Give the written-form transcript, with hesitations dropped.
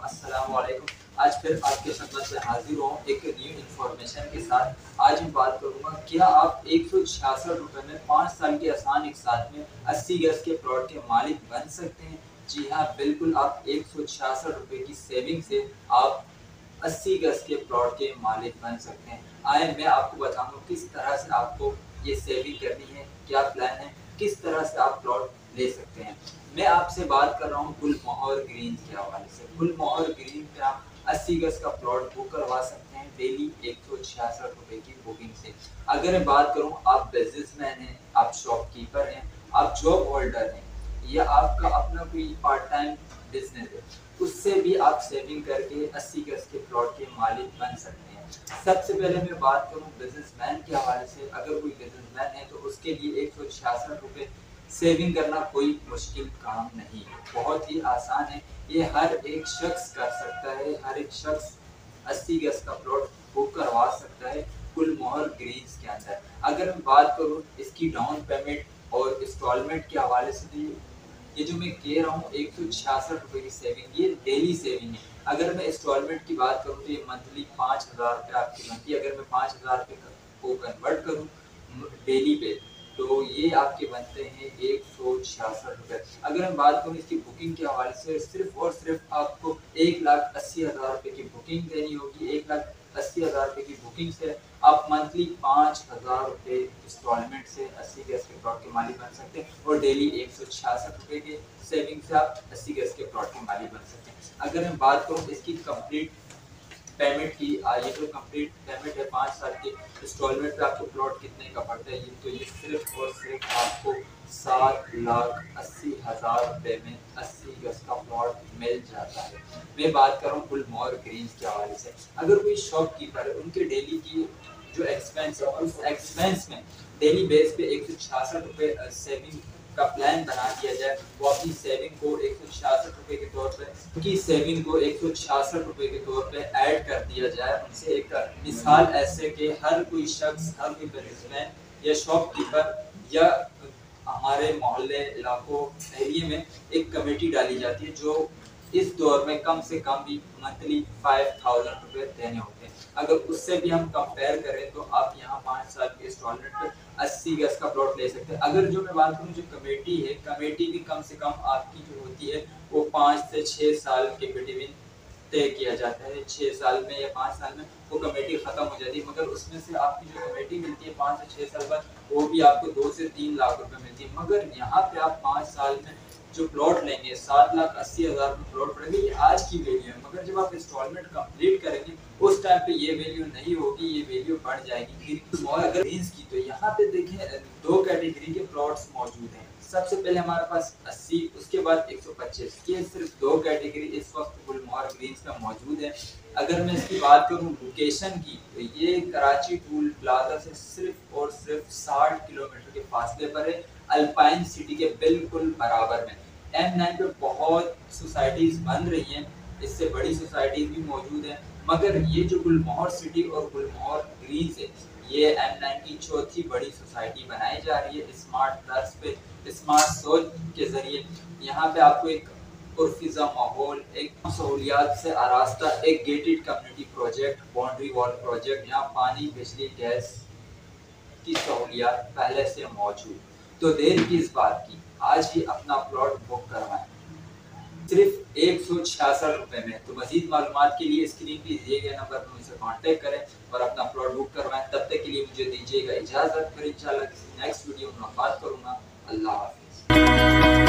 अस्सलामुअलैकुम। आज फिर आपके खिदमत में हाजिर हूँ एक न्यू इन्फॉर्मेशन के साथ। आज मैं बात करूँगा, क्या आप 166 रुपये में 5 साल के आसान एक साथ में 80 गज के प्लॉट के मालिक बन सकते हैं? जी हाँ, बिल्कुल। आप 166 रुपये की सेविंग से आप 80 गज के प्लॉट के मालिक बन सकते हैं। आए मैं आपको बताऊँगा किस तरह से आपको ये सेविंग करनी है, क्या प्लान है, किस तरह से आप प्लॉट ले सकते हैं। मैं आपसे बात कर रहा हूँ गुलमोहर ग्रीन के हवाले से। गुलमोहर ग्रीन पे आप 80 गज का प्लॉट बुक करवा सकते हैं डेली 166 रुपये की बुकिंग से। अगर मैं बात करूँ, आप बिजनेसमैन हैं, आप शॉपकीपर हैं, आप जॉब होल्डर हैं, या आपका अपना कोई पार्ट टाइम बिजनेस है, उससे भी आप सेविंग करके 80 गज के प्लॉट के मालिक बन सकते हैं। सबसे पहले मैं बात करूं बिजनेसमैन के हवाले से। अगर कोई बिजनेसमैन है तो उसके लिए 166 रुपये सेविंग करना कोई मुश्किल काम नहीं है, बहुत ही आसान है। ये हर एक शख्स कर सकता है। हर एक शख्स 80 गज का प्लॉट बुक करवा सकता है गुलमोहर ग्रीन्स के अंदर। अगर मैं बात करूं इसकी डाउन पेमेंट और इंस्टॉलमेंट के हवाले से, ये जो मैं कह रहा हूँ 166 रुपये की सेविंग, ये डेली सेविंग है। अगर मैं इंस्टॉलमेंट की बात करूँ तो ये मंथली 5000 रुपये आपकी बनती है। अगर मैं 5000 रुपये को कन्वर्ट करूँ डेली पे, तो ये आपके बनते हैं 166 रुपये। अगर मैं बात करूँ इसकी बुकिंग के हवाले से, सिर्फ और सिर्फ आपको 1,80,000 रुपये की बुकिंग देनी होगी। 1,80,000 रुपये की बुकिंग से आप मंथली 5,000 रुपये इंस्टॉलमेंट से 80 गज के प्लॉट के मालिक बन सकते हैं, और डेली 166 रुपये के सेविंग से आप 80 गज के प्लॉट के मालिक बन सकते हैं। अगर मैं बात करूँ इसकी कंप्लीट पेमेंट की, ये जो कंप्लीट पेमेंट है 5 साल की इंस्टॉलमेंट पे आपको प्लॉट कितने का पड़ता है, ये तो ये सिर्फ और सिर्फ आपको 7,80,000 रुपये में 80 गज का प्लॉट मिल जाता है। मैं बात कर रहा हूँ गुलमोहर ग्रीन्स के हवाले से। अगर कोई शॉपकीपर है, उनके डेली की जो एक्सपेंस है, उस एक्सपेंस में डेली बेस पे 166 रुपये सेविंग का प्लान बना दिया जाए, वो अपनी सेविंग को 166 रुपये के तौर पे, उनकी सेविंग को 166 रुपये के तौर पे ऐड कर दिया जाए। उनसे एक मिसाल ऐसे कि हर कोई शख्स, हर कोई बिजनेसमैन या शॉपकीपर या हमारे मोहल्ले इलाकों एरिया में एक कमेटी डाली जाती है, जो इस दौर में कम से कम भी मंथली 5,000 रुपये देने होते हैं। अगर उससे भी हम कंपेयर करें तो आप यहाँ 5 साल के इंस्टॉलमेंट पे 80 गज का प्लॉट ले सकते हैं। अगर जो मैं बात करूँ जो कमेटी है, कमेटी भी कम से कम आपकी जो होती है वो 5 से 6 साल के बिटवीन तय किया जाता है। 6 साल में या 5 साल में वो कमेटी खत्म हो जाती है, मगर उसमें से आपकी जो कमेटी मिलती है 5 से 6 साल बाद, वो भी आपको 2 से 3 लाख रुपए मिलती है। मगर यहाँ पे आप 5 साल में जो प्लॉट लेंगे 7,80,000 में प्लॉट पड़ेगा, ये आज की वैल्यू है। मगर जब आप इंस्टॉलमेंट कंप्लीट करेंगे उस टाइम पे ये वैल्यू नहीं होगी, ये वैल्यू बढ़ जाएगी। और अगर ग्रीन्स की, तो यहाँ पे देखें 2 कैटेगरी के प्लॉट्स मौजूद हैं। सबसे पहले हमारे पास 80, उसके बाद 125। ये सिर्फ 2 कैटेगरी इस वक्त गुलमोहर ग्रीन्स में मौजूद है। अगर मैं इसकी बात करूँ लोकेशन की, तो ये कराची टूल प्लाजा से सिर्फ और सिर्फ 60 किलोमीटर के फासले पर है, अल्पाइन सिटी के बिल्कुल बराबर में। M9 पे बहुत सोसाइटीज बन रही हैं, इससे बड़ी सोसाइटीज भी मौजूद हैं, मगर ये जो गुलमोहर सिटी और गुलमोहर ग्रीन्स है, ये M9 की चौथी बड़ी सोसाइटी बनाई जा रही है स्मार्ट तर्ज पे, स्मार्ट सोच के जरिए। यहाँ पे आपको एक पुरफिजा माहौल, एक सहूलियात से आरास्ता, एक gated community project, boundary wall project, यहाँ पानी, बिजली, गैस की सहूलियात पहले से मौजूद। तो देर की इस बात की, आज ही अपना प्लॉट बुक करवाएं सिर्फ 166 रुपये में। तो मजीद मालूमात के लिए स्क्रीन पे दिए गए नंबर पर मुझसे कांटेक्ट करें और अपना प्लॉट बुक करवाएं। तब तक के लिए मुझे दीजिएगा इजाज़त, फिर इंशाल्लाह किसी नेक्स्ट वीडियो में बात करूँगा। अल्लाह हाफिज़।